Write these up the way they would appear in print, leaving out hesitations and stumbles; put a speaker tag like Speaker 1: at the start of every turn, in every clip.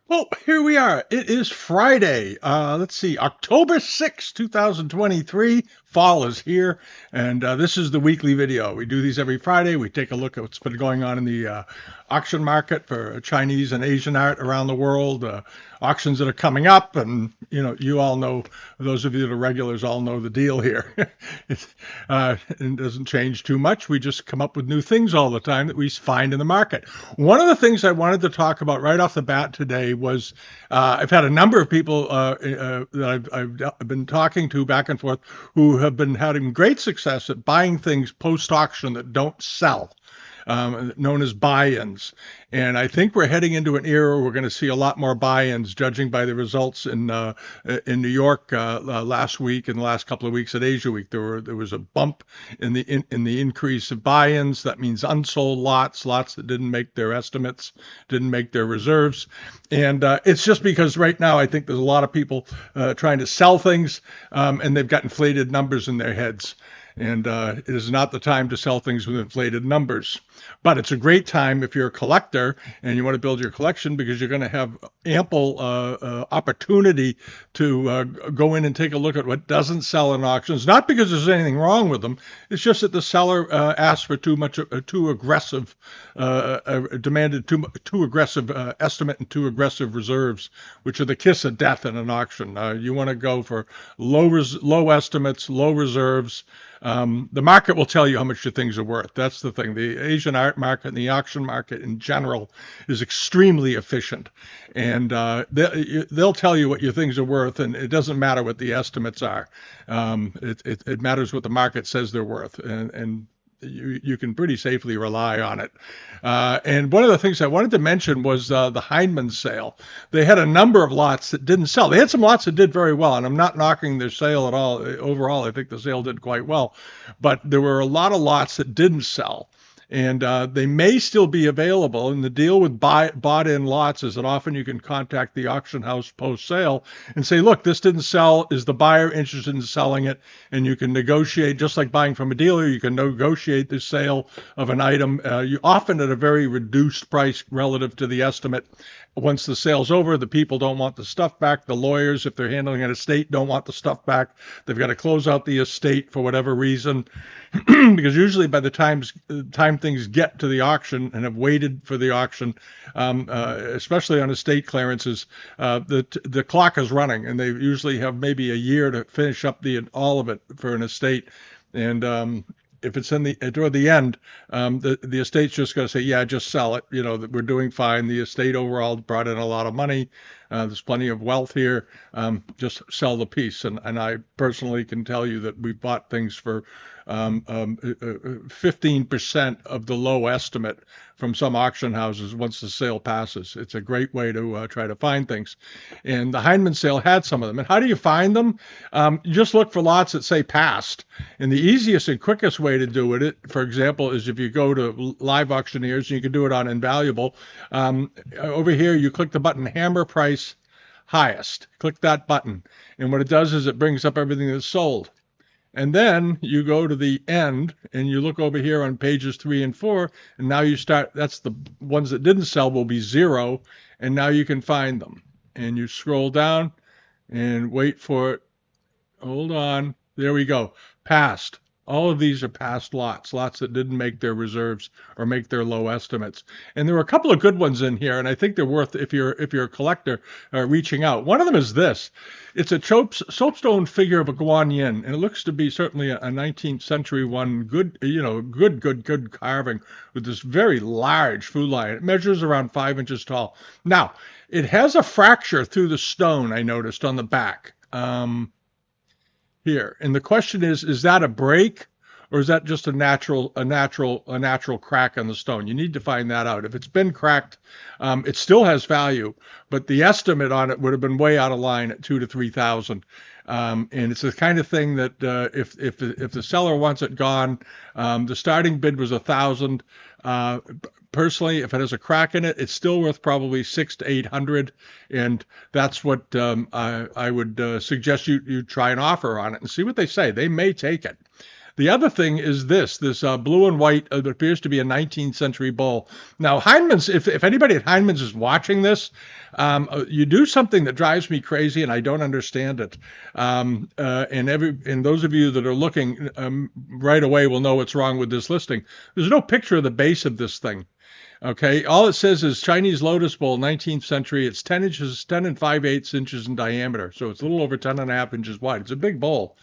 Speaker 1: Well, here we are. It is Friday. Let's see, October 6th, 2023. Fall is here, and this is the weekly video. We do these every Friday. We take a look at what's been going on in the auction market for Chinese and Asian art around the world, auctions that are coming up, and you all know, those of you that are regulars all know the deal here. It doesn't change too much. We just come up with new things all the time that we find in the market. One of the things I wanted to talk about right off the bat today was I've had a number of people that I've been talking to back and forth who have been having great success at buying things post auction that don't sell. Known as buy-ins. And I think we're heading into an era where we're going to see a lot more buy-ins, judging by the results in New York last week and the last couple of weeks at Asia Week. There was a bump in the increase of buy-ins. That means unsold lots that didn't make their estimates, didn't make their reserves. And it's just because right now I think there's a lot of people trying to sell things, and they've got inflated numbers in their heads. And it is not the time to sell things with inflated numbers. But it's a great time if you're a collector and you want to build your collection, because you're going to have ample opportunity to go in and take a look at what doesn't sell in auctions. Not because there's anything wrong with them. It's just that the seller asked for too aggressive, demanded too aggressive estimate and too aggressive reserves, which are the kiss of death in an auction. You want to go for low estimates, low reserves. The market will tell you how much your things are worth. That's the thing. The Asian art market and the auction market in general is extremely efficient. And they'll tell you what your things are worth, and it doesn't matter what the estimates are. It matters what the market says they're worth. And you can pretty safely rely on it. And one of the things I wanted to mention was the Heinemann sale. They had a number of lots that didn't sell. They had some lots that did very well, and I'm not knocking their sale at all. Overall, I think the sale did quite well. But there were a lot of lots that didn't sell. And they may still be available. And the deal with bought-in lots is that often you can contact the auction house post-sale and say, look, this didn't sell. Is the buyer interested in selling it? And you can negotiate, just like buying from a dealer, you can negotiate the sale of an item, you often at a very reduced price relative to the estimate. Once the sale's over, the people don't want the stuff back. The lawyers, if they're handling an estate, don't want the stuff back. They've got to close out the estate for whatever reason. Because usually by the time things get to the auction and have waited for the auction, especially on estate clearances, the clock is running, and they usually have maybe a year to finish up all of it for an estate. And if it's toward the end, the estate's just going to say, yeah, just sell it. We're doing fine. The estate overall brought in a lot of money. There's plenty of wealth here. Just sell the piece. And I personally can tell you that we bought things for 15% of the low estimate from some auction houses once the sale passes. It's a great way to try to find things. And the Heinemann sale had some of them. And how do you find them? You just look for lots that say passed. And the easiest and quickest way to do it, for example, is if you go to Live Auctioneers, and you can do it on Invaluable. Over here, you click the button Hammer Price Highest. Click that button. And what it does is it brings up everything that's sold. And then you go to the end and you look over here on pages 3 and 4, and now you start, that's the ones that didn't sell will be 0, and now you can find them. And you scroll down and wait for it. Hold on. There we go. Passed. All of these are past lots that didn't make their reserves or make their low estimates. And there were a couple of good ones in here, and I think they're worth, if you're a collector, reaching out. One of them is this. It's a soapstone figure of a Guan Yin, and it looks to be certainly a 19th century one, good carving with this very large food line. It measures around 5 inches tall. Now, it has a fracture through the stone, I noticed, on the back. Here. And the question is that a break, or is that just a natural crack on the stone? You need to find that out. If it's been cracked, it still has value, but the estimate on it would have been way out of line at 2,000 to 3,000. And it's the kind of thing that if the seller wants it gone, the starting bid was 1,000. Personally, if it has a crack in it, it's still worth probably 600 to 800, and that's what I would suggest you try an offer on it and see what they say. They may take it. The other thing is this blue and white, it appears to be a 19th century bowl. Now, Heineman's, if anybody at Heineman's is watching this, you do something that drives me crazy, and I don't understand it. And those of you that are looking right away will know what's wrong with this listing. There's no picture of the base of this thing. Okay, all it says is Chinese lotus bowl, 19th century. It's 10 inches, 10 and 5/8 inches in diameter, so it's a little over 10 and a half inches wide. It's a big bowl.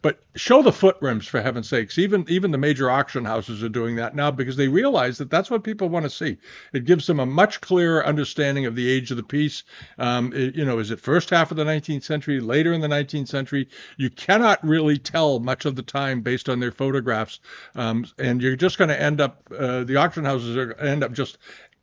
Speaker 1: But show the foot rims, for heaven's sakes. Even the major auction houses are doing that now because they realize that that's what people want to see. It gives them a much clearer understanding of the age of the piece. Is it first half of the 19th century, later in the 19th century? You cannot really tell much of the time based on their photographs, and you're just going to end up. The auction houses are going to end up just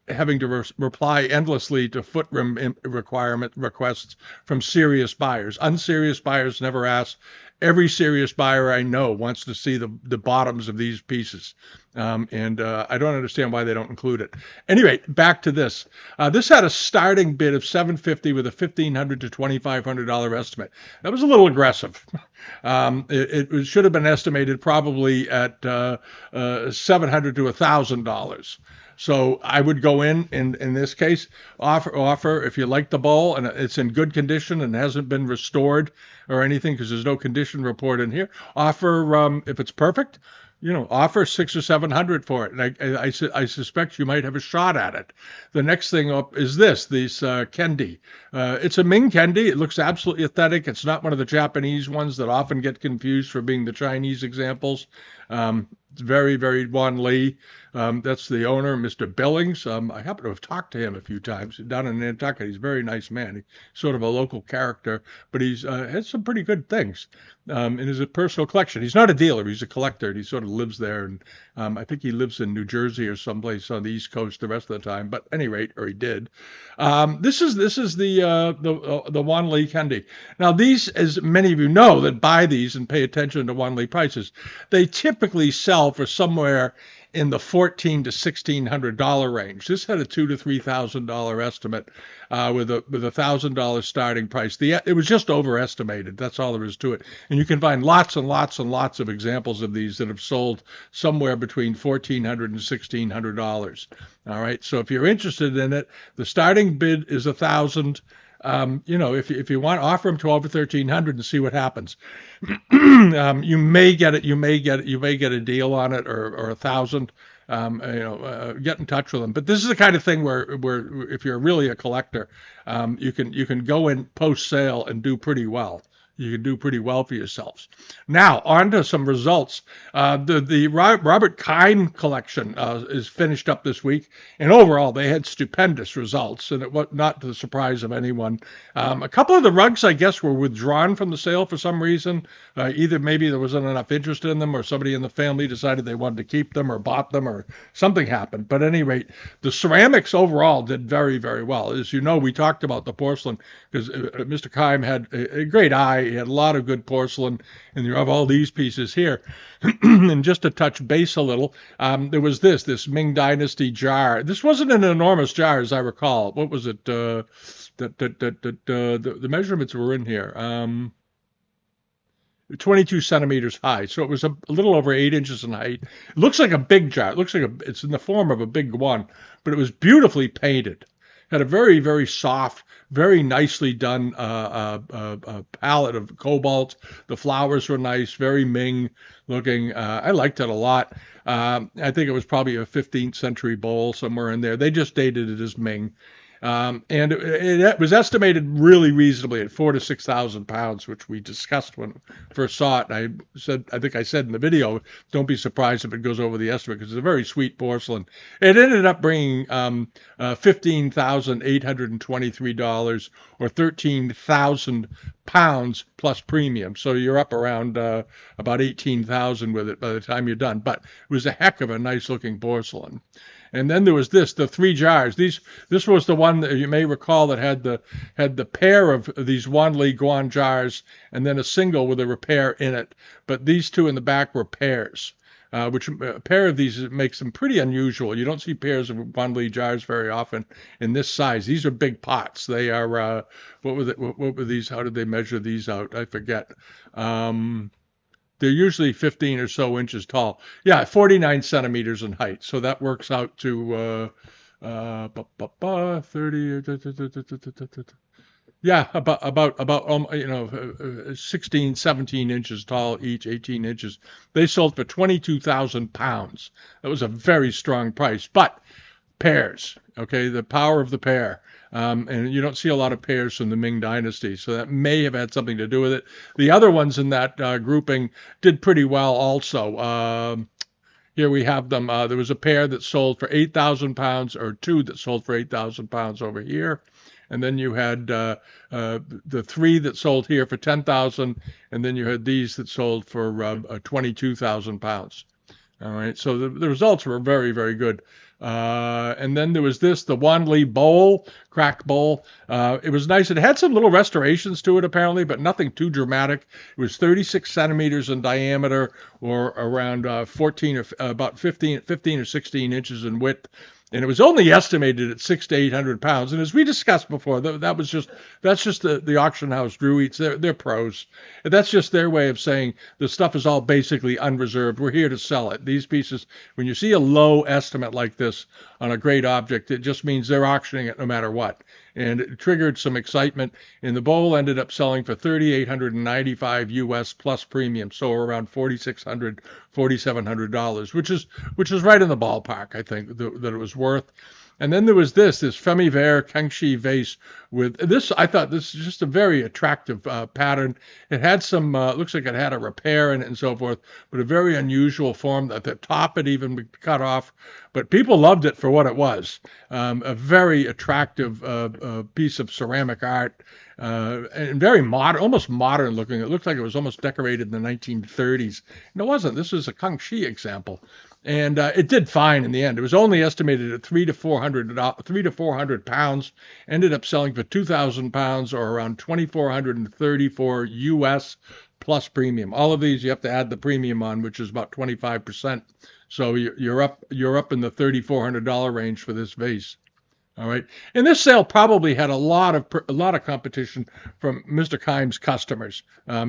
Speaker 1: having to reply endlessly to foot rim requests from serious buyers. Unserious buyers never ask. Every serious buyer I know wants to see the bottoms of these pieces. And I don't understand why they don't include it. Anyway, back to this. This had a starting bid of $750 with a $1,500 to $2,500 estimate. That was a little aggressive. It should have been estimated probably at $700 to $1,000. So I would go in this case, offer if you like the bowl and it's in good condition and hasn't been restored or anything, because there's no condition report in here. Offer if it's perfect, offer $600 or $700 for it, and I suspect you might have a shot at it. The next thing up is this kendi. It's a Ming kendi. It looks absolutely aesthetic. It's not one of the Japanese ones that often get confused for being the Chinese examples. It's very, very Wan Li. That's the owner, Mr. Billings. I happen to have talked to him a few times down in Nantucket. He's a very nice man. He's sort of a local character, but he's has some pretty good things in his personal collection. He's not a dealer. He's a collector, and he sort of lives there. And I think he lives in New Jersey or someplace on the East Coast the rest of the time. But at any rate, or he did. This is the Wan Li kendi. Now, these, as many of you know that buy these and pay attention to Wan Li prices, they typically sell for somewhere in the $1,400 to $1,600 range. This had a $2,000 to $3,000 estimate with a $1,000 starting price. It was just overestimated. That's all there is to it. And you can find lots and lots and lots of examples of these that have sold somewhere between $1,400 and $1,600. All right. So if you're interested in it, the starting bid is $1,000. If you want, offer them $1,200 or $1,300 and see what happens. You may get it. You may get a deal on it or $1,000. Get in touch with them. But this is the kind of thing where if you're really a collector, you can go in post sale and do pretty well. You can do pretty well for yourselves. Now, on to some results. The Robert Keim collection is finished up this week, and overall they had stupendous results, and it was not to the surprise of anyone. A couple of the rugs, I guess, were withdrawn from the sale for some reason. Either maybe there wasn't enough interest in them, or somebody in the family decided they wanted to keep them or bought them, or something happened. But at any rate, the ceramics overall did very, very well. As you know, we talked about the porcelain because Mr. Keim had a great eye. He had a lot of good porcelain, and you have all these pieces here. And just to touch base a little, there was this Ming Dynasty jar. This wasn't an enormous jar, as I recall. What was it? The measurements were in here. 22 centimeters high, so it was a little over 8 inches in height. It looks like a big jar. It looks like it's in the form of a big one, but it was beautifully painted. Had a very, very soft, very nicely done palette of cobalt. The flowers were nice, very Ming looking. I liked it a lot. I think it was probably a 15th century bowl somewhere in there. They just dated it as Ming. And it was estimated really reasonably at 4,000 to 6,000 pounds, which we discussed when we first saw it. And I think I said in the video, don't be surprised if it goes over the estimate because it's a very sweet porcelain. It ended up bringing $15,823 or 13,000 pounds plus premium. So you're up around about 18,000 with it by the time you're done. But it was a heck of a nice looking porcelain. And then there was the 3 jars. This was the one that you may recall that had the pair of these Wan Li Guan jars and then a single with a repair in it. But these two in the back were pairs, which a pair of these makes them pretty unusual. You don't see pairs of Wan Li jars very often in this size. These are big pots. They are what were these? How did they measure these out? I forget. they're usually 15 or so inches tall. Yeah, 49 centimeters in height. So that works out to 30. Yeah, about 16, 17 inches tall each, 18 inches. They sold for 22,000 pounds. That was a very strong price. But pears, okay, the power of the pear. And you don't see a lot of pears from the Ming Dynasty, so that may have had something to do with it. The other ones in that grouping did pretty well also. Here we have them. There was a pair that sold for 8,000 pounds, or two that sold for 8,000 pounds over here. And then you had the three that sold here for 10,000, and then you had these that sold for 22,000 pounds. All right, so the results were very, very good. And then there was the Wanli bowl, crack bowl. It was nice. It had some little restorations to it, apparently, but nothing too dramatic. It was 36 centimeters in diameter, or around 14 or about 15 or 16 inches in width. And it was only estimated at 600 to 800 pounds. And as we discussed before, that's just the auction house Drew Eats. They're pros. That's just their way of saying the stuff is all basically unreserved. We're here to sell it. These pieces, when you see a low estimate like this on a great object, it just means they're auctioning it no matter what. And it triggered some excitement. And the bowl ended up selling for $3,895 US plus premium, so around $4,600, $4,700, which is right in the ballpark. I think that it was worth. And then there was this Femi-Vert Kangxi vase with this. I thought this is just a very attractive pattern. It had some, looks like it had a repair in it and so forth, but a very unusual form. At the top had even been cut off, but people loved it for what it was. A very attractive piece of ceramic art. And very modern, almost modern looking. It looked like it was almost decorated in the 1930s. And it wasn't. This was a Kangxi example. And it did fine in the end. It was only estimated at 300 to 400 pounds. Ended up selling for 2,000 pounds, or around 2,434 US plus premium. All of these you have to add the premium on, which is about 25%. So you're up in the $3,400 range for this vase. All right, and this sale probably had a lot of competition from Mr. Kimes' customers.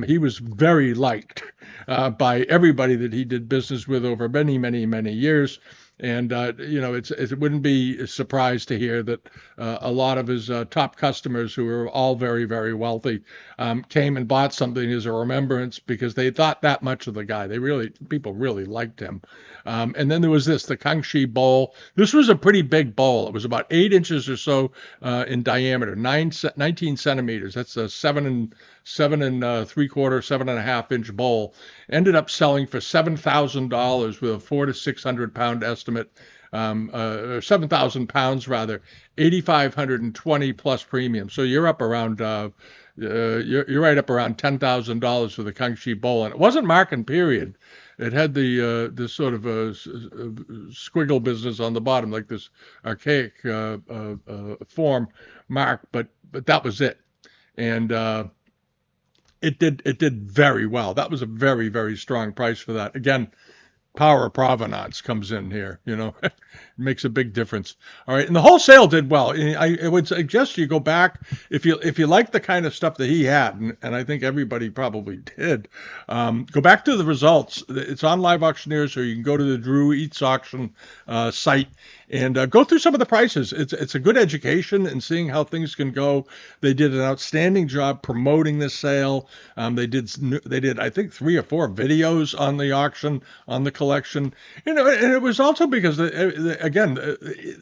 Speaker 1: He was very liked by everybody that he did business with over many, many, many years. And, it wouldn't be a surprise to hear that a lot of his top customers, who were all very, very wealthy, came and bought something as a remembrance because they thought that much of the guy. People really liked him. And then there was the Kangxi bowl. This was a pretty big bowl. It was about 8 inches or so in diameter, 19 centimeters. That's a 7 3/4, 7.5 inch bowl. Ended up selling for $7,000 with a 400 to 600 pound estimate, 7,000 pounds rather, 8,520 plus premium. So you're up around, you're right up around $10,000 for the Kangxi bowl, and it wasn't marking period. It had the sort of squiggle business on the bottom, like this archaic form mark, but that was it. And it did very well. That was a very, very strong price for that. Again, power of provenance comes in here, it makes a big difference. All right, and the wholesale did well. I would suggest you go back if you like the kind of stuff that he had, and I think everybody probably did. Go back to the results. It's on Live Auctioneers, or you can go to the Drew Eats auction site and go through some of the prices. It's a good education in seeing how things can go. They did an outstanding job promoting this sale. They did I think 3 or 4 videos on the auction, on the collection. And it was also because again,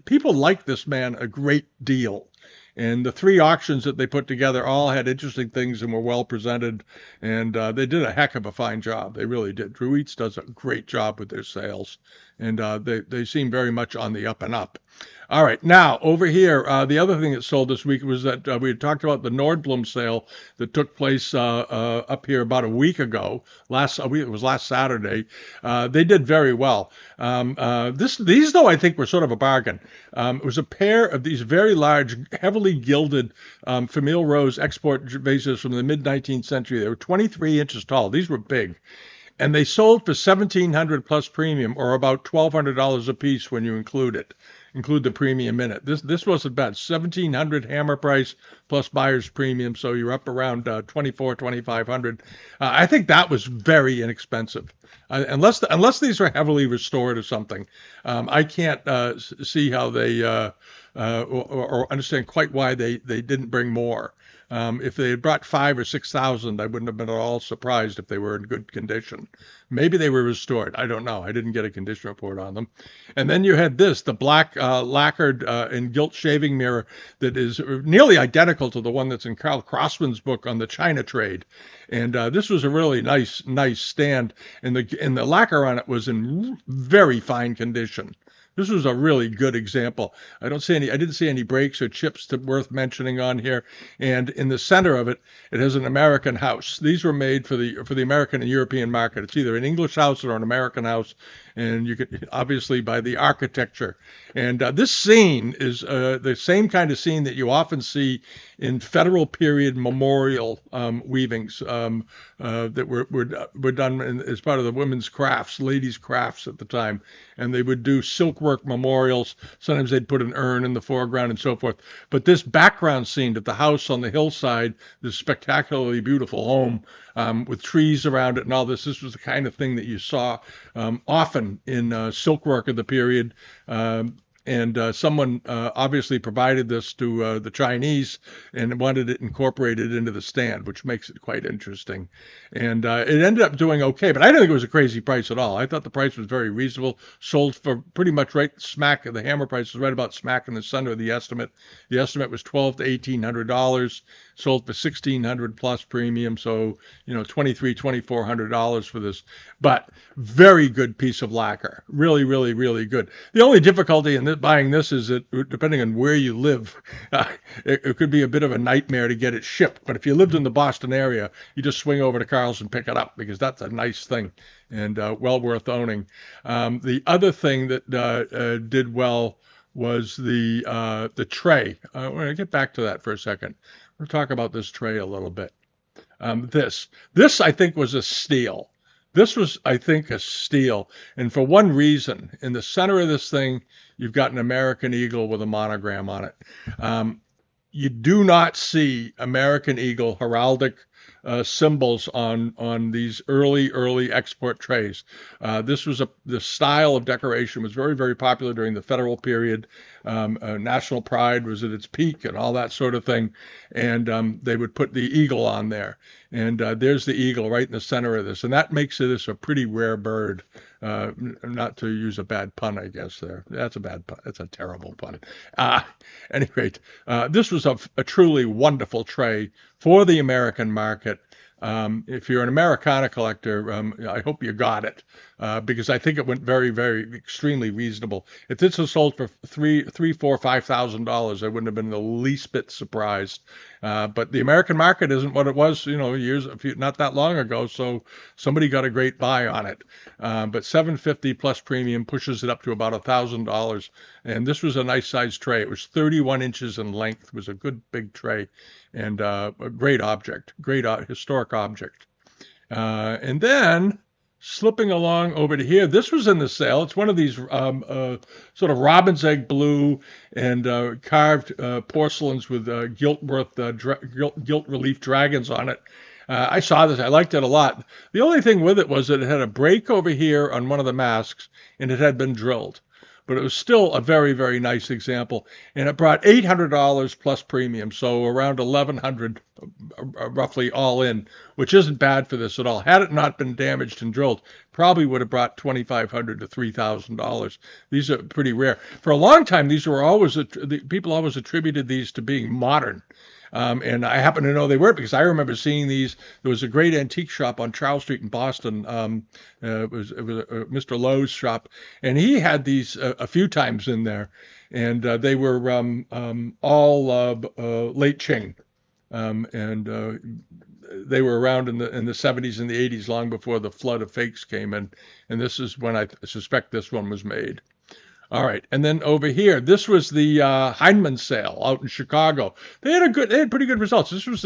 Speaker 1: people like this man a great deal. And the 3 auctions that they put together all had interesting things and were well presented. And they did a heck of a fine job. They really did. Drew Eats does a great job with their sales. And they seem very much on the up and up. All right, now over here, the other thing that sold this week was that we had talked about the Nordblom sale that took place up here about a week ago. It was last Saturday. They did very well. These, though, I think were sort of a bargain. It was a pair of these very large, heavily gilded Famille Rose export vases from the mid-19th century. They were 23 inches tall. These were big. And they sold for $1,700 plus premium, or about $1,200 a piece when you include it. include the premium in it. This wasn't bad. 1,700 hammer price plus buyer's premium, so you're up around 2,500. I think that was very inexpensive, unless these are heavily restored or something. I can't see how they or understand quite why they didn't bring more. If they had brought 5 or 6,000, I wouldn't have been at all surprised if they were in good condition. Maybe they were restored. I don't know. I didn't get a condition report on them. And then you had this, the black lacquered and gilt shaving mirror that is nearly identical to the one that's in Carl Crossman's book on the China trade. And this was a really nice stand, and the lacquer on it was in very fine condition. This was a really good example. I didn't see any breaks or chips worth mentioning on here. And in the center of it, it has an American house. These were made for the American and European market. It's either an English house or an American house, and you could obviously by the architecture. And this scene is the same kind of scene that you often see in federal period memorial weavings that were done as part of the women's crafts, ladies' crafts at the time. And they would do silkwork memorials. Sometimes they'd put an urn in the foreground and so forth. But this background scene at the house on the hillside, this spectacularly beautiful home with trees around it and all this was the kind of thing that you saw often in silkwork of the period. And someone obviously provided this to the Chinese and wanted it incorporated into the stand, which makes it quite interesting. And it ended up doing okay, but I didn't think it was a crazy price at all. I thought the price was very reasonable. Sold for pretty much right smack. The hammer price was right about smack in the center of the estimate. The estimate was $1,200 to $1,800. Sold for $1,600 plus premium, so $2,400 for this. But very good piece of lacquer. Really, really, really good. The only difficulty in buying this is that depending on where you live, it could be a bit of a nightmare to get it shipped. But if you lived in the Boston area, you just swing over to Carl's and pick it up because that's a nice thing and well worth owning. The other thing that did well was the tray. I'm going to get back to that for a second. We'll talk about this tray a little bit. This I think was a steal. This was, I think, a steal. And for one reason, in the center of this thing, you've got an American eagle with a monogram on it. You do not see American eagle heraldic symbols on these early export trays. The style of decoration was very, very popular during the federal period. National pride was at its peak and all that sort of thing. And they would put the eagle on there. And there's the eagle right in the center of this. And that makes this a pretty rare bird. Not to use a bad pun, I guess there. That's a bad pun. That's a terrible pun. At any rate, this was a truly wonderful tray for the American market. If you're an Americana collector, I hope you got it because I think it went very, very extremely reasonable. If this was sold for $5,000, I wouldn't have been the least bit surprised. But the American market isn't what it was, not that long ago. So somebody got a great buy on it. But $750 plus premium pushes it up to about $1,000. And this was a nice sized tray. It was 31 inches in length. It was a good big tray and a great object, great historic object. And then slipping along over to here, this was in the sale. It's one of these sort of robin's egg blue and carved porcelains with gilt relief dragons on it. I saw this. I liked it a lot. The only thing with it was that it had a break over here on one of the masks, and it had been drilled. But it was still a very, very nice example. And it brought $800 plus premium, so around $1,100 roughly all in, which isn't bad for this at all. Had it not been damaged and drilled, probably would have brought $2,500 to $3,000. These are pretty rare. For a long time, people always attributed these to being modern. And I happen to know they were because I remember seeing these. There was a great antique shop on Charles Street in Boston. It was Mr. Lowe's shop, and he had these a few times in there, and they were all late Qing, and they were around in the 70s and the 80s, long before the flood of fakes came in. And this is when I suspect this one was made. All right, and then over here, this was the Heinemann sale out in Chicago. They had pretty good results. This was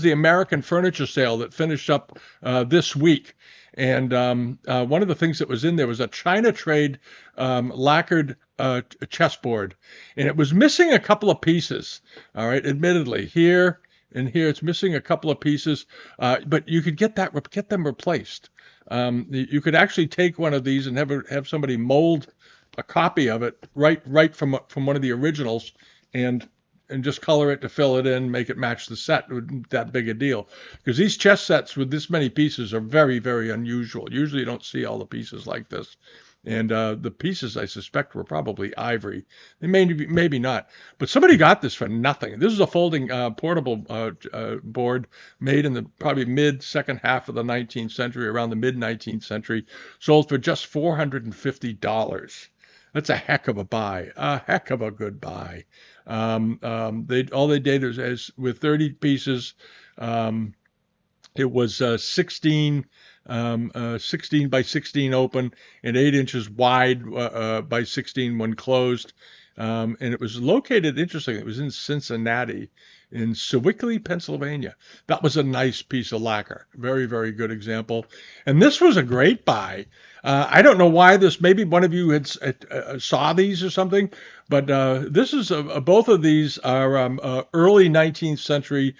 Speaker 1: the American furniture sale that finished up this week. And one of the things that was in there was a China trade lacquered chessboard, and it was missing a couple of pieces. All right, admittedly, here and here it's missing a couple of pieces, but you could get them replaced. You could actually take one of these and have somebody mold a copy of it right from one of the originals, and just color it to fill it in, make it match the set. It wasn't that big a deal, because these chess sets with this many pieces are very, very unusual. Usually you don't see all the pieces like this. And the pieces, I suspect, were probably ivory. They maybe not. But somebody got this for nothing. This is a folding portable board made in the probably second half of the 19th century, around the mid 19th century, sold for just $450. That's a heck of a buy, a heck of a good buy. All they did is with 30 pieces, it was 16 by 16 open and 8 inches wide by 16 when closed. And it was located, interesting, it was in Cincinnati, in Sewickley, Pennsylvania. That was a nice piece of lacquer. Very, very good example. And this was a great buy. I don't know why maybe one of you had saw these or something, but this is both of these are early 19th century,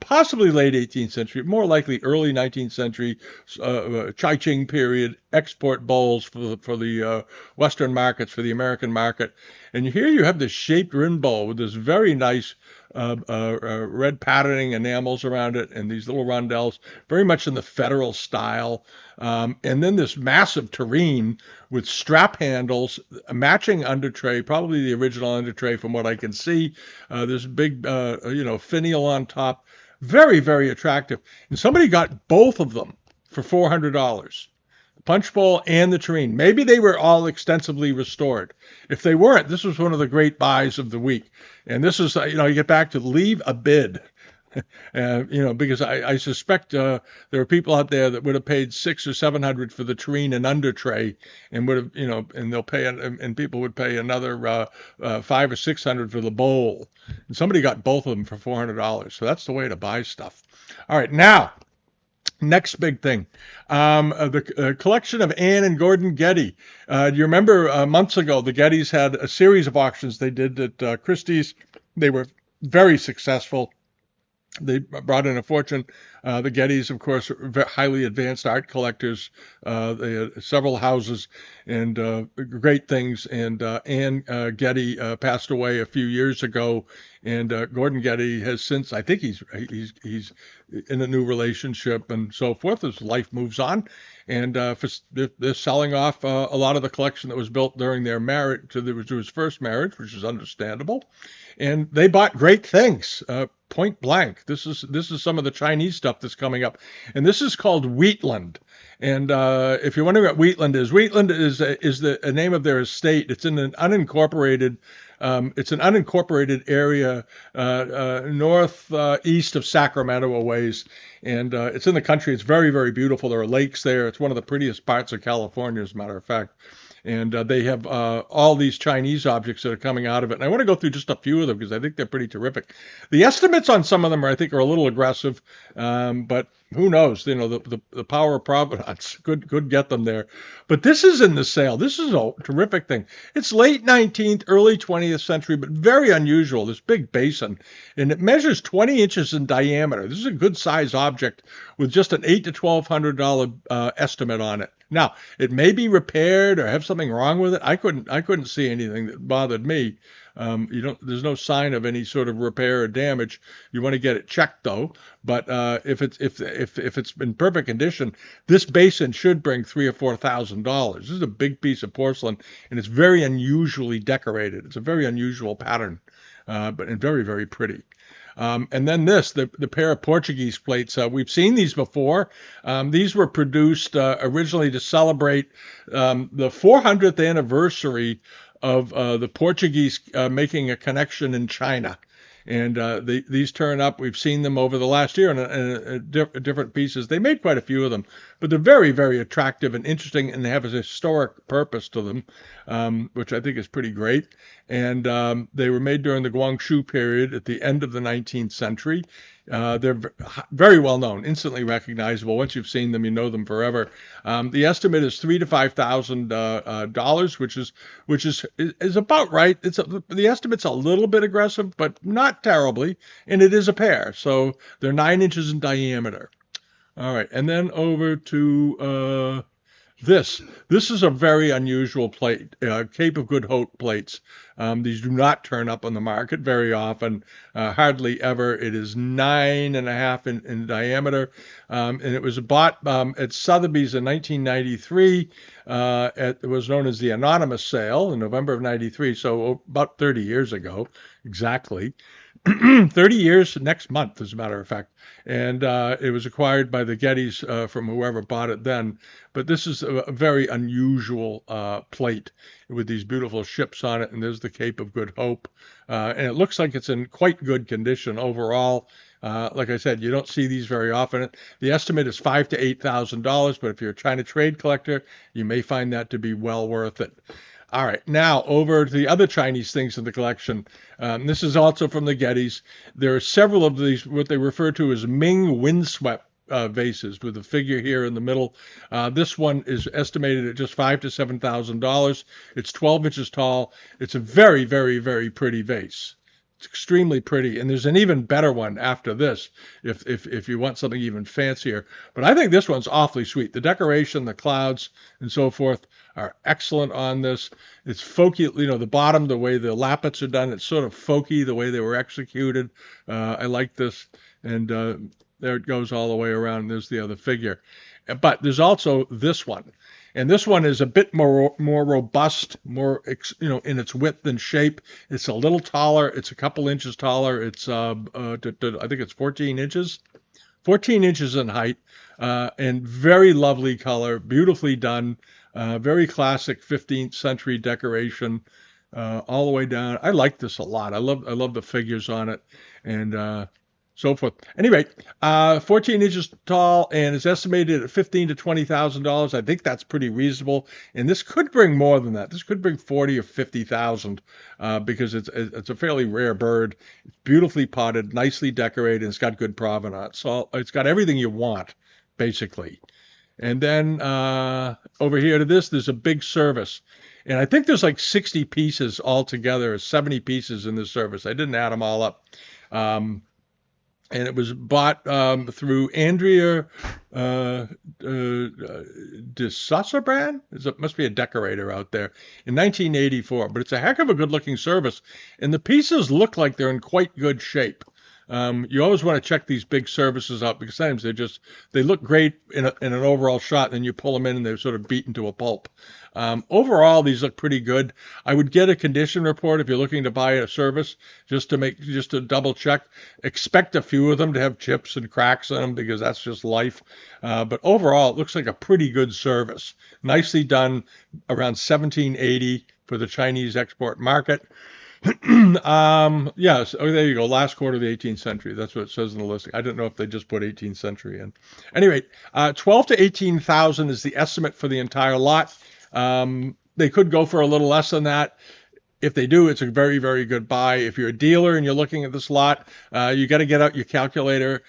Speaker 1: possibly late 18th century, more likely early 19th century Chai-Ching period export bowls for the Western markets, for the American market. And here you have this shaped rim bowl with this very nice red patterning enamels around it and these little rondelles, very much in the federal style. And then this massive tureen with strap handles, a matching under tray, probably the original under tray from what I can see. This big, finial on top. Very, very attractive. And somebody got both of them for $400. The punch bowl and the tureen. Maybe they were all extensively restored. If they weren't, this was one of the great buys of the week. And this is, you get back to leave a bid. Because I suspect there are people out there that would have paid $600 or $700 for the tureen and under tray, and would have, and they'll pay, and people would pay another $500 or $600 for the bowl. And somebody got both of them for $400. So that's the way to buy stuff. All right, now. Next big thing, the collection of Anne and Gordon Getty. Do you remember months ago, the Gettys had a series of auctions they did at Christie's. They were very successful. They brought in a fortune. The Gettys, of course, are highly advanced art collectors. They had several houses and great things. And Anne Getty passed away a few years ago. And Gordon Getty has since, I think he's in a new relationship and so forth as life moves on. And they're selling off a lot of the collection that was built during their marriage to his first marriage, which is understandable. And they bought great things, point blank. This is some of the Chinese stuff that's coming up, and this is called Wheatland. And if you're wondering what Wheatland is the name of their estate. It's in an unincorporated. It's an unincorporated area northeast of Sacramento a ways, and it's in the country. It's very, very beautiful. There are lakes there. It's one of the prettiest parts of California, as a matter of fact. And they have all these Chinese objects that are coming out of it. And I want to go through just a few of them because I think they're pretty terrific. The estimates on some of them, I think, are a little aggressive, but who knows? The power of provenance could get them there. But this is in the sale. This is a terrific thing. It's late 19th, early 20th century, but very unusual. This big basin, and it measures 20 inches in diameter. This is a good size object with just an $800 to $1,200 estimate on it. Now, it may be repaired or have something wrong with it. I couldn't see anything that bothered me. There's no sign of any sort of repair or damage. You want to get it checked though. But if it's in perfect condition, this basin should bring $3,000 or $4,000. This is a big piece of porcelain, and it's very unusually decorated. It's a very unusual pattern, and very, very pretty. And then the pair of Portuguese plates, we've seen these before. These were produced originally to celebrate the 400th anniversary of the Portuguese making a connection in China. And these turn up. We've seen them over the last year in different pieces. They made quite a few of them, but they're very, very attractive and interesting, and they have a historic purpose to them, which I think is pretty great. And they were made during the Guangxu period at the end of the 19th century. They're very well known, instantly recognizable. Once you've seen them, you know them forever. The estimate is $3,000 to $5,000, which is about right. The estimate's a little bit aggressive, but not terribly, and it is a pair, so they're 9 inches in diameter. All right, and then over to this. This is a very unusual plate, Cape of Good Hope plates. These do not turn up on the market very often, hardly ever. It is 9.5 in diameter, and it was bought at Sotheby's in 1993. It was known as the Anonymous Sale in November of 93, so about 30 years ago, exactly. 30 years next month, as a matter of fact. And it was acquired by the Gettys from whoever bought it then. But this is a very unusual plate with these beautiful ships on it. And there's the Cape of Good Hope. And it looks like it's in quite good condition overall. Like I said, you don't see these very often. The estimate is $5,000 to $8,000. But if you're a China trade collector, you may find that to be well worth it. All right, now over to the other Chinese things in the collection. This is also from the Gettys. There are several of these, what they refer to as Ming windswept vases, with a figure here in the middle. This one is estimated at just $5,000 to $7,000. It's 12 inches tall. It's a very, very, very pretty vase. It's extremely pretty, and there's an even better one after this if you want something even fancier. But I think this one's awfully sweet. The decoration, the clouds, and so forth are excellent on this. It's folky, the bottom, the way the lappets are done, it's sort of folky, the way they were executed. I like this, and there it goes all the way around. There's the other figure. But there's also this one. And this one is a bit more robust, more in its width and shape. It's a little taller. It's a couple inches taller. It's I think it's 14 inches, 14 inches in height, and very lovely color, beautifully done, very classic 15th century decoration, all the way down. I like this a lot. I love the figures on it, and so forth. Anyway, 14 inches tall, and it's estimated at $15,000 to $20,000. I think that's pretty reasonable. And this could bring more than that. This could bring 40 or 50,000 because it's a fairly rare bird. It's beautifully potted, nicely decorated, and it's got good provenance. So it's got everything you want, basically. And then over here to this, there's a big service. And I think there's like 60 pieces altogether, 70 pieces in this service. I didn't add them all up. And it was bought through Andrea de Sasserbrand. It must be a decorator out there in 1984. But it's a heck of a good-looking service, and the pieces look like they're in quite good shape. You always want to check these big services out because sometimes they look great in an overall shot, and then you pull them in and they're sort of beaten to a pulp. Overall, these look pretty good. I would get a condition report if you're looking to buy a service, just to double check. Expect a few of them to have chips and cracks in them because that's just life. But overall, it looks like a pretty good service. Nicely done, around 1780 for the Chinese export market. Yes. Oh, there you go. Last quarter of the 18th century. That's what it says in the listing. I didn't know if they just put 18th century in. Anyway, 12 to 18,000 is the estimate for the entire lot. They could go for a little less than that. If they do, it's a very, very good buy. If you're a dealer and you're looking at this lot, you got to get out your calculator,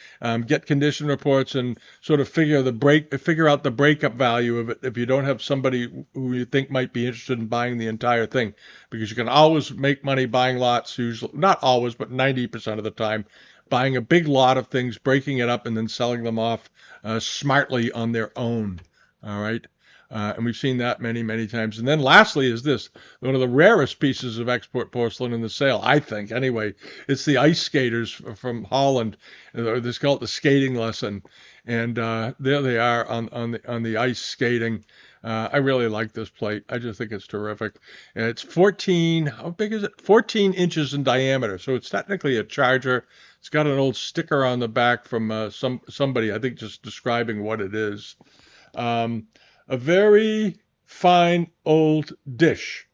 Speaker 1: get condition reports, and sort of figure out the breakup value of it if you don't have somebody who you think might be interested in buying the entire thing. Because you can always make money buying lots, usually not always, but 90% of the time, buying a big lot of things, breaking it up, and then selling them off smartly on their own. All right. And we've seen that many, many times. And then lastly is this, one of the rarest pieces of export porcelain in the sale, I think, anyway. It's the ice skaters from Holland. They call it the skating lesson. And there they are on the ice skating. I really like this plate. I just think it's terrific. And it's 14, how big is it? 14 inches in diameter. So it's technically a charger. It's got an old sticker on the back from somebody, I think, just describing what it is. A very fine old dish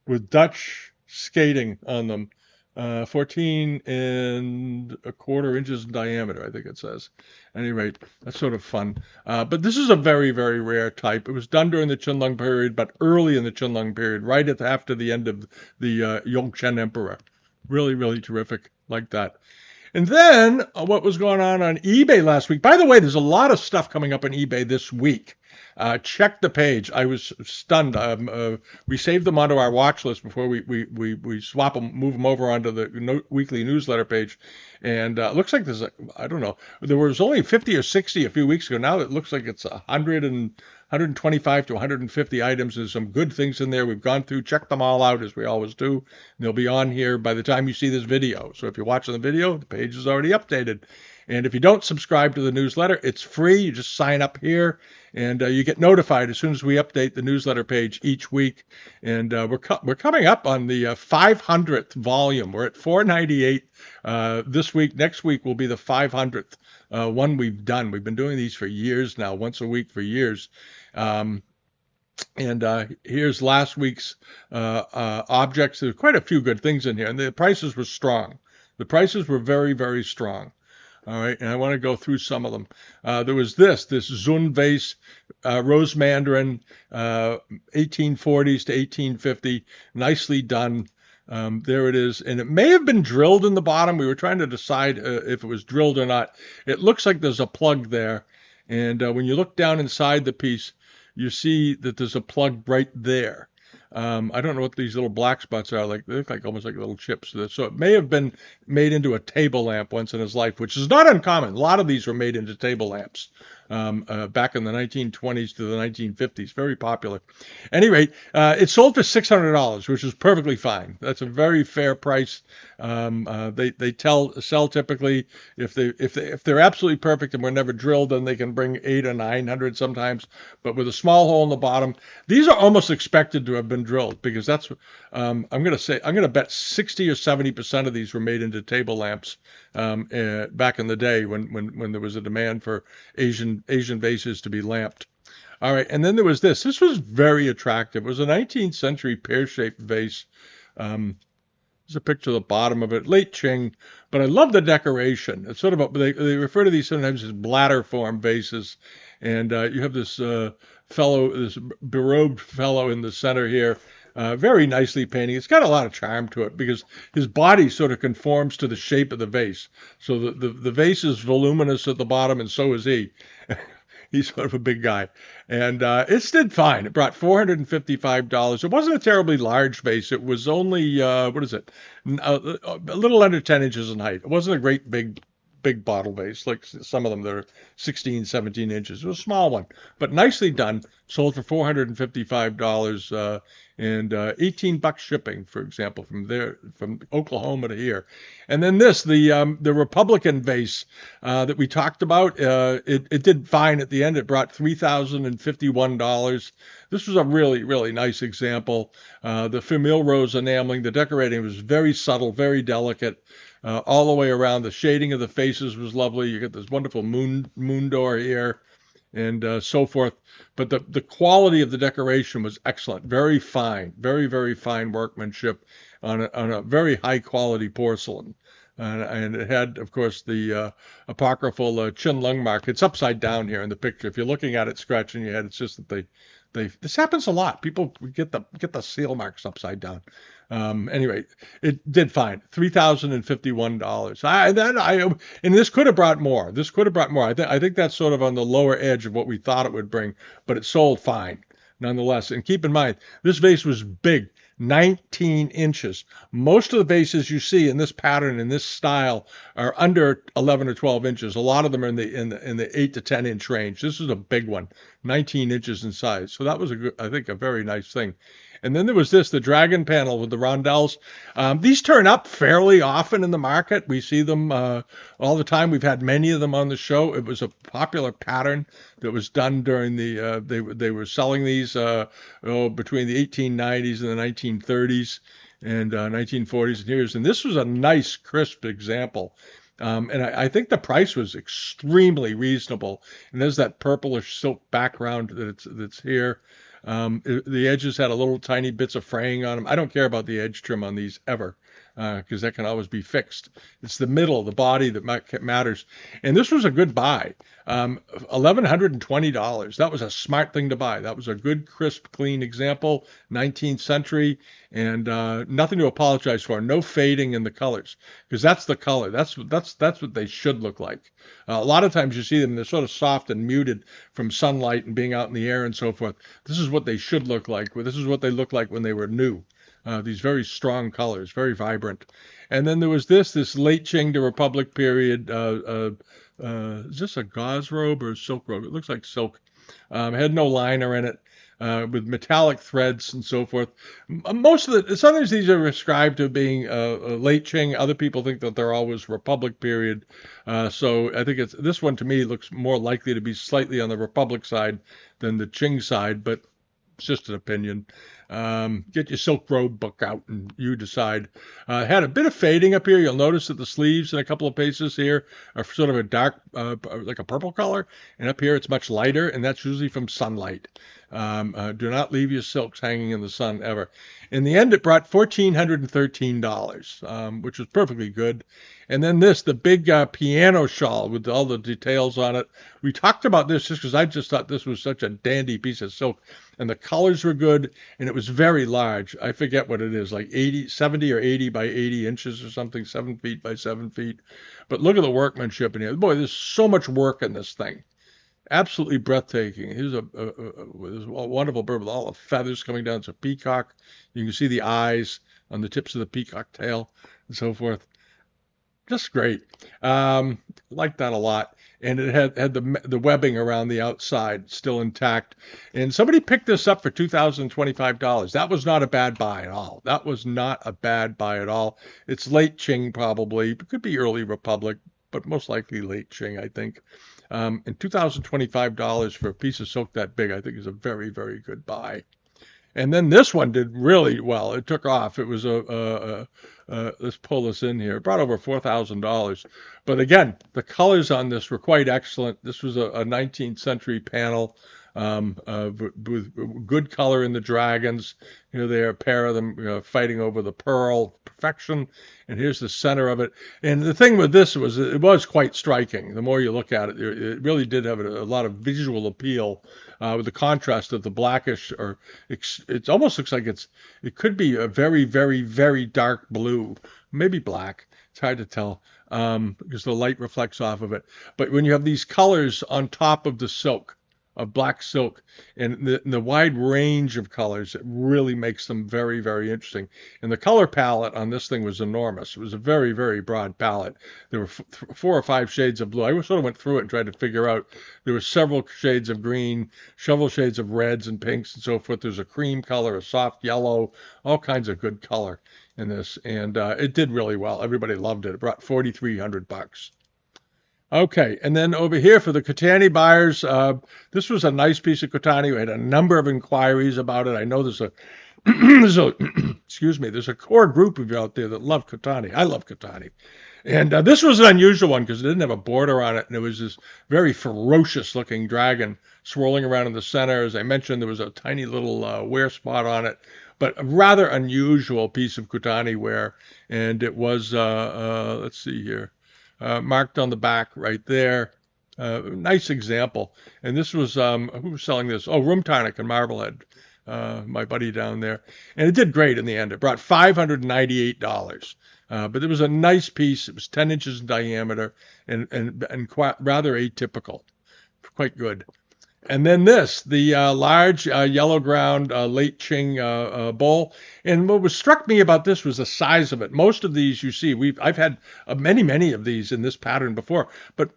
Speaker 1: with Dutch skating on them. 14 and a quarter inches in diameter, I think it says. At any rate, that's sort of fun. But this is a very, very rare type. It was done during the Qianlong period, but early in the Qianlong period, right after the end of the Yongzheng Emperor. Really, really terrific like that. And then what was going on eBay last week? By the way, there's a lot of stuff coming up on eBay this week. Check the page. I was stunned. We saved them onto our watch list before we swap them, move them over onto the weekly newsletter page. And it looks like I don't know, there was only 50 or 60 a few weeks ago. Now it looks like it's 125 to 150 items. There's some good things in there. We've gone through, checked them all out as we always do. And they'll be on here by the time you see this video. So if you're watching the video, the page is already updated. And if you don't subscribe to the newsletter, it's free. You just sign up here, and you get notified as soon as we update the newsletter page each week. And we're coming up on the 500th volume. We're at 498 this week. Next week will be the 500th one we've done. We've been doing these for years now, once a week for years. And here's last week's objects. There's quite a few good things in here, and the prices were strong. The prices were very, very strong. All right, and I want to go through some of them. There was this Zun vase, rose mandarin, 1840s to 1850, nicely done. There it is, and it may have been drilled in the bottom. We were trying to decide if it was drilled or not. It looks like there's a plug there, and when you look down inside the piece, you see that there's a plug right there. I don't know what these little black spots are like. They look like almost like little chips. So it may have been made into a table lamp once in his life, which is not uncommon. A lot of these were made into table lamps back in the 1920s to the 1950s. Very popular. At any rate, it sold for $600, which is perfectly fine. That's a very fair price. They sell typically if they're absolutely perfect and were never drilled, then they can bring 800 or 900 sometimes. But with a small hole in the bottom, these are almost expected to have been drilled, because that's I'm going to bet 60 or 70% of these were made into table lamps back in the day when there was a demand for Asian vases to be lamped. All right, and then there was this. This was very attractive. It was a 19th century pear-shaped vase. There's a picture of the bottom of it, late Qing, but I love the decoration. It's sort of they refer to these sometimes as bladder form vases, and you have this this berobed fellow in the center here, very nicely painted. It's got a lot of charm to it because his body sort of conforms to the shape of the vase. So the vase is voluminous at the bottom, and so is he. He's sort of a big guy. And it did fine. It brought $455. It wasn't a terribly large vase. It was only, what is it? A little under 10 inches in height. It wasn't a great big bottle vase like some of them that are 16, 17 inches. It was a small one, but nicely done. Sold for $455 and $18 shipping, for example, from Oklahoma to here. And then the Republican vase that we talked about, it did fine at the end. It brought $3,051. This was a really, really nice example. The Famille Rose enameling, the decorating was very subtle, very delicate. All the way around, the shading of the faces was lovely. You get this wonderful moon door here, and so forth. But the quality of the decoration was excellent, very fine, very, very fine workmanship on a very high quality porcelain. And it had, of course, the apocryphal Qianlong mark. It's upside down here in the picture. If you're looking at it, scratching your head, it's just that this happens a lot. People get the seal marks upside down. Anyway, it did fine. $3,051. And this could have brought more. I think that's sort of on the lower edge of what we thought it would bring, but it sold fine nonetheless. And keep in mind, this vase was big, 19 inches. Most of the vases you see in this pattern, in this style, are under 11 or 12 inches. A lot of them are in the 8 to 10 inch range. This is a big one, 19 inches in size. So that was I think a very nice thing. And then there was the dragon panel with the rondelles. These turn up fairly often in the market. We see them all the time. We've had many of them on the show. It was a popular pattern that was done during they were selling these between the 1890s and the 1930s and 1940s and years. And this was a nice, crisp example. And I think the price was extremely reasonable. And there's that purplish silk background that's here. The edges had a little tiny bits of fraying on them. I don't care about the edge trim on these ever. because that can always be fixed. It's the middle, the body that matters. And this was a good buy. $1,120. That was a smart thing to buy. That was a good, crisp, clean example, 19th century, and nothing to apologize for. No fading in the colors, because that's the color. That's what they should look like. A lot of times you see them, they're sort of soft and muted from sunlight and being out in the air and so forth. This is what they should look like. This is what they looked like when they were new. These very strong colors, very vibrant. And then there was this late Qing to Republic period. Is this a gauze robe or a silk robe? It looks like silk. Had no liner in it, with metallic threads and so forth. Most of sometimes these are ascribed to being late Qing. Other people think that they're always Republic period. So I think this one to me looks more likely to be slightly on the Republic side than the Qing side, but it's just an opinion. Get your Silk Road book out and you decide. Had a bit of fading up here. You'll notice that the sleeves in a couple of places here are sort of a dark, like a purple color. And up here it's much lighter, and that's usually from sunlight. Do not leave your silks hanging in the sun ever. In the end, it brought $1,413, which was perfectly good. And then the big piano shawl with all the details on it. We talked about this just because I just thought this was such a dandy piece of silk. And the colors were good, and it was very large. I forget what it is, like 70 or 80 by 80 inches or something, 7 feet by 7 feet. But look at the workmanship in here. Boy, there's so much work in this thing. Absolutely breathtaking. Here's a wonderful bird with all the feathers coming down. It's a peacock. You can see the eyes on the tips of the peacock tail and so forth. Just great. Liked that a lot. And it had the webbing around the outside still intact. And somebody picked this up for $2,025. That was not a bad buy at all. That was not a bad buy at all. It's late Qing probably. It could be early Republic, but most likely late Qing, I think. And $2,025 for a piece of silk that big, I think, is a very, very good buy. And then this one did really well. It took off. It was let's pull this in here. It brought over $4,000. But again, the colors on this were quite excellent. This was a 19th century panel with good color in the dragons. There are a pair of them fighting over the pearl, perfection. And here's the center of it. And the thing with this was it was quite striking. The more you look at it, it really did have a lot of visual appeal with the contrast of the blackish, or it almost looks like it could be a very, very, very dark blue, maybe black. It's hard to tell because the light reflects off of it. But when you have these colors on top of the silk, of black silk, and the wide range of colors, it really makes them very, very interesting. And the color palette on this thing was enormous. It was a very, very broad palette. There were 4 or 5 shades of blue. I sort of went through it and tried to figure out. There were several shades of green, several shades of reds and pinks and so forth. There's a cream color, a soft yellow, all kinds of good color in this. And it did really well. Everybody loved it. It brought $4,300. Okay, and then over here for the Katani buyers, this was a nice piece of Katani. We had a number of inquiries about it. I know there's excuse me, there's a core group of you out there that love Katani. I love Katani. And this was an unusual one because it didn't have a border on it, and it was this very ferocious-looking dragon swirling around in the center. As I mentioned, there was a tiny little wear spot on it, but a rather unusual piece of Katani wear. And it was, let's see here. Marked on the back right there. Nice example. And this was, who was selling this? Oh, Room Tonic in Marblehead, my buddy down there. And it did great in the end. It brought $598. But it was a nice piece. It was 10 inches in diameter and quite, rather atypical. Quite good. And then the large yellow ground late Qing bowl. And what struck me about this was the size of it. Most of these you see, I've had many of these in this pattern before, but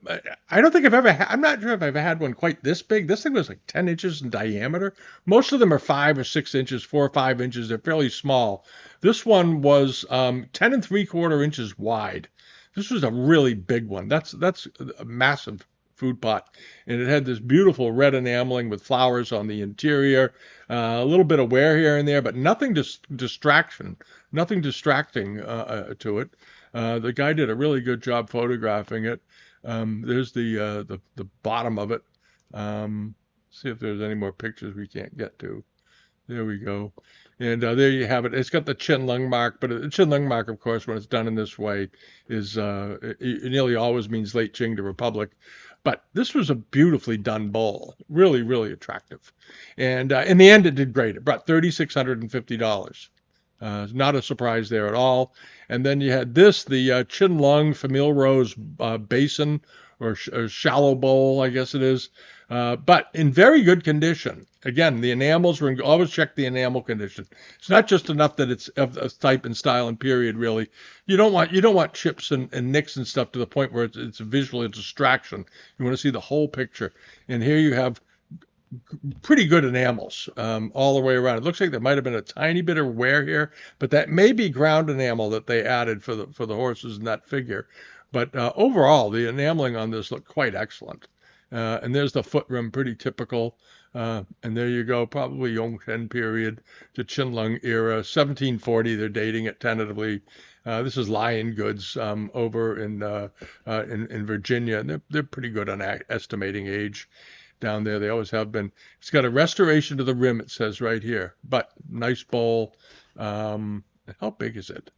Speaker 1: I don't think I'm not sure if I've ever had one quite this big. This thing was like 10 inches in diameter. Most of them are 5 or 6 inches, 4 or 5 inches. They're fairly small. This one was 10 3/4 inches wide. This was a really big one. That's a massive food pot, and it had this beautiful red enameling with flowers on the interior, a little bit of wear here and there, but nothing distracting to it. The guy did a really good job photographing it. There's the bottom of it. See if there's any more pictures we can't get to. There we go. And there you have it. It's got the chin lung mark, but the chin lung mark, of course, when it's done in this way, is it nearly always means late Qing to Republic. But this was a beautifully done bowl, really, really attractive. And in the end, it did great. It brought $3,650. Not a surprise there at all. And then you had this, the Chin Lung Famille Rose basin or shallow bowl, I guess it is, but in very good condition. Again, the enamels were always check the enamel condition. It's not just enough that it's of type and style and period. Really, you don't want chips and nicks and stuff to the point where it's visually a distraction. You want to see the whole picture. And here you have pretty good enamels all the way around. It looks like there might have been a tiny bit of wear here, but that may be ground enamel that they added for the horses in that figure. But overall, the enameling on this looked quite excellent. And there's the foot rim, pretty typical. And there you go, probably Yongchen period to Qinlong era, 1740. They're dating it tentatively. This is Lion Goods over in Virginia, and they're pretty good on estimating age down there. They always have been. It's got a restoration to the rim, it says right here. But nice bowl. How big is it?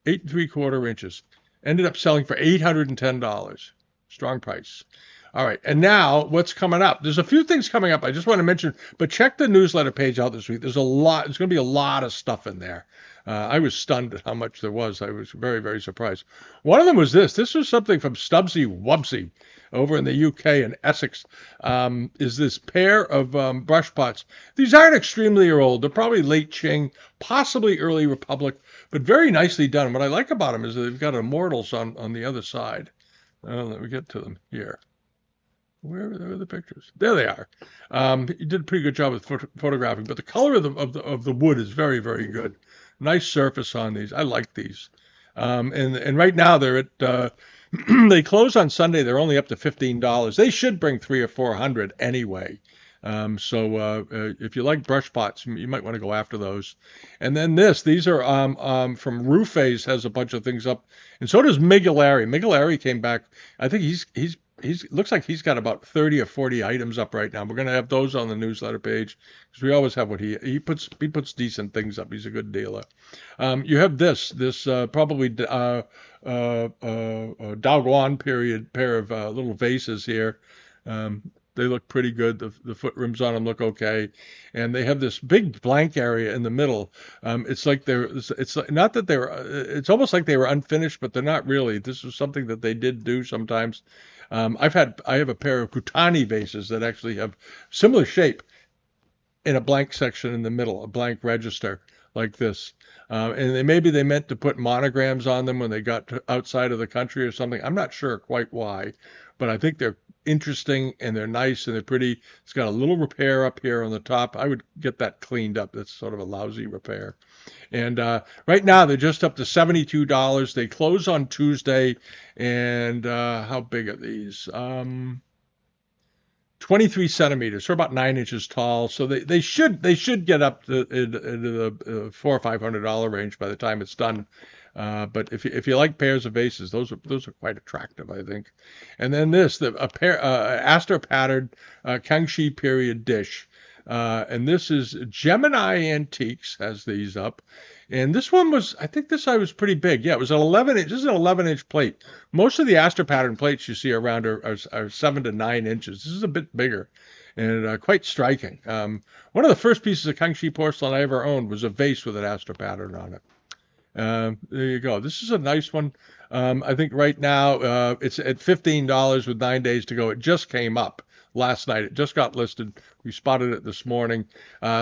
Speaker 1: 8 3/4 inches. Ended up selling for $810. Strong price. All right, and now what's coming up? There's a few things coming up I just want to mention, but check the newsletter page out this week. There's a lot. There's going to be a lot of stuff in there. I was stunned at how much there was. I was very, very surprised. One of them was this. This was something from Stubbsy Wubsy over in the UK in Essex. Is this pair of brush pots? These aren't extremely old. They're probably late Qing, possibly early Republic, but very nicely done. What I like about them is they've got immortals on the other side. Let me get to them here. Where are the pictures? There they are. You did a pretty good job with photographing, but the color of the wood is very, very good. Nice surface on these. I like these. And right now they're at they close on Sunday. They're only up to $15. They should bring 300 or 400 anyway. So if you like brush pots, you might want to go after those. And then these are from Ruface, has a bunch of things up, and so does Migolari. Migolari came back. I think he's looks like he's got about 30 or 40 items up right now. We're going to have those on the newsletter page because we always have what he puts decent things up. He's a good dealer. You have this probably Daoguan period pair of little vases here. They look pretty good. The foot rims on them look okay, and they have this big blank area in the middle. It's like it's not that they were. It's almost like they were unfinished, but they're not really. This is something that they did do sometimes. I have a pair of Kutani vases that actually have similar shape in a blank section in the middle, a blank register like this. And maybe they meant to put monograms on them when they got outside of the country or something. I'm not sure quite why, but I think they're interesting and they're nice and they're pretty. It's got a little repair up here on the top. I would get that cleaned up. That's sort of a lousy repair. And right now they're just up to $72. They close on Tuesday. And how big are these? 23 centimeters, so about 9 inches tall. So they should get up into the $400 or $500 range by the time it's done. But if you like pairs of vases, those are quite attractive, I think. And then a pair Astor patterned Kangxi period dish. And this is Gemini Antiques has these up. And this one was, I think this side was pretty big. Yeah, it was an 11 inch. This is an 11-inch plate. Most of the Astor pattern plates you see around are 7 to 9 inches. This is a bit bigger and quite striking. One of the first pieces of Kangxi porcelain I ever owned was a vase with an Astor pattern on it. There you go. This is a nice one. I think right now it's at $15 with 9 days to go. It just came up last night. It just got listed. We spotted it this morning.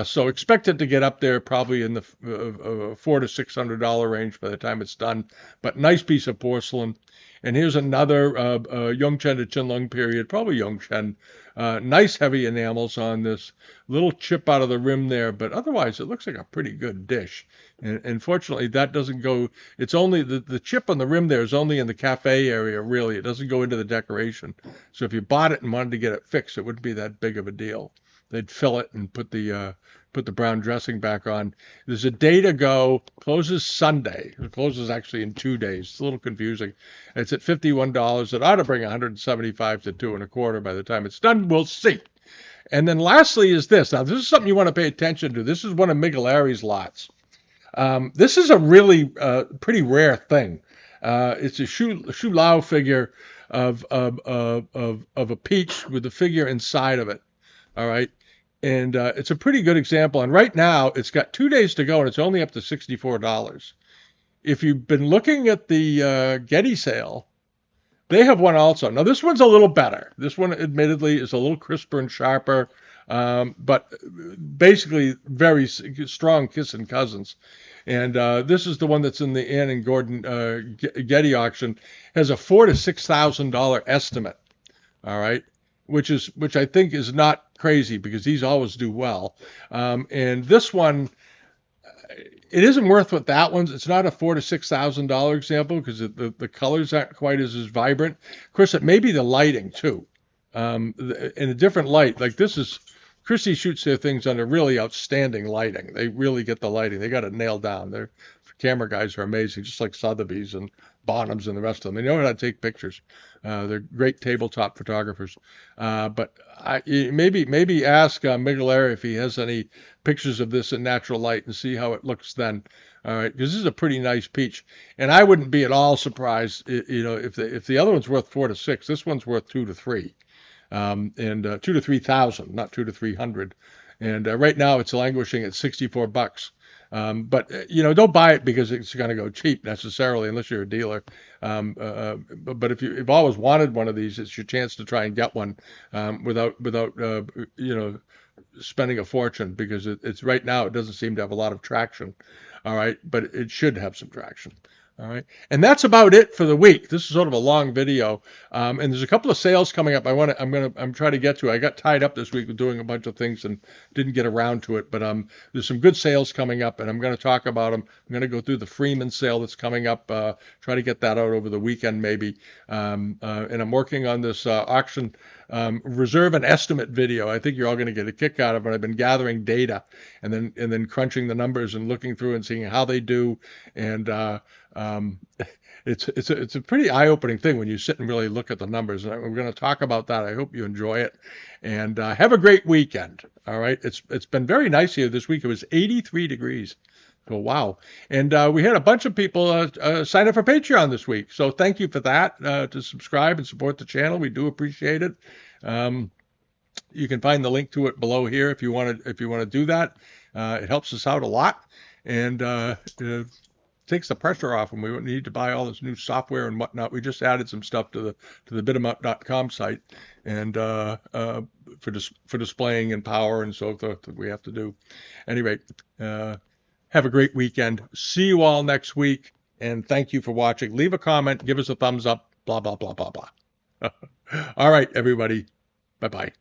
Speaker 1: So expect it to get up there probably in the $400 to $600 range by the time it's done. But nice piece of porcelain. And here's another Yongchen to Qinlong period, probably Yongchen. Nice heavy enamels on this. Little chip out of the rim there, but otherwise it looks like a pretty good dish. And fortunately, that doesn't go. It's only the chip on the rim there is only in the cafe area, really. It doesn't go into the decoration. So if you bought it and wanted to get it fixed, it wouldn't be that big of a deal. They'd fill it and put the brown dressing back on. There's a day to go. Closes Sunday. It closes actually in 2 days. It's a little confusing. It's at $51. It ought to bring $175 to $225 by the time it's done. We'll see. And then lastly is this. Now, this is something you want to pay attention to. This is one of Miguelari's lots. This is a really pretty rare thing. It's a Shu Lao figure of a peach with the figure inside of it. All right. And it's a pretty good example. And right now, it's got 2 days to go, and it's only up to $64. If you've been looking at the Getty sale, they have one also. Now, this one's a little better. This one, admittedly, is a little crisper and sharper, but basically very strong kissing cousins. And this is the one that's in the Ann and Gordon Getty auction. Has a $4,000 to $6,000 estimate. All right, which I think is not crazy because these always do well. And this one, it isn't worth what that one's. It's not a $4,000 to $6,000 example because the colors aren't quite as vibrant. Of course, it may be the lighting too. In a different light, like this is, Christie shoots their things under really outstanding lighting. They really get the lighting. They got it nailed down. Their camera guys are amazing, just like Sotheby's and Bonhams and the rest of them. They know how to take pictures. They're great tabletop photographers. But maybe ask Miguelari if he has any pictures of this in natural light and see how it looks then. All right, because this is a pretty nice peach, and I wouldn't be at all surprised, if the other one's worth 4 to 6, this one's worth 2 to 3, and 2 to 3,000, not 2 to 300. And right now it's languishing at $64. But don't buy it because it's going to go cheap necessarily, unless you're a dealer. But if you've always wanted one of these, it's your chance to try and get one without spending a fortune, because it's right now it doesn't seem to have a lot of traction. All right, but it should have some traction. All right, and that's about it for the week. This is sort of a long video, and there's a couple of sales coming up. I'm trying to get to. I got tied up this week with doing a bunch of things and didn't get around to it. But there's some good sales coming up, and I'm going to talk about them. I'm going to go through the Freeman sale that's coming up. Try to get that out over the weekend maybe. And I'm working on this auction reserve and estimate video. I think you're all going to get a kick out of it. I've been gathering data and then crunching the numbers and looking through and seeing how they do. And it's a pretty eye-opening thing when you sit and really look at the numbers. And we're going to talk about that. I hope you enjoy it, and have a great weekend. All right, it's been very nice here this week. It was 83 degrees. So wow. And we had a bunch of people sign up for Patreon this week. So thank you for that, to subscribe and support the channel. We do appreciate it. You can find the link to it below here if you want to do that. It helps us out a lot, and takes the pressure off when we need to buy all this new software and whatnot. We just added some stuff to the bitamount.com site, and for displaying and power and so forth that we have to do. Anyway, have a great weekend. See you all next week, and thank you for watching. Leave a comment, give us a thumbs up, blah, blah, blah, blah, blah. All right, everybody. Bye-bye.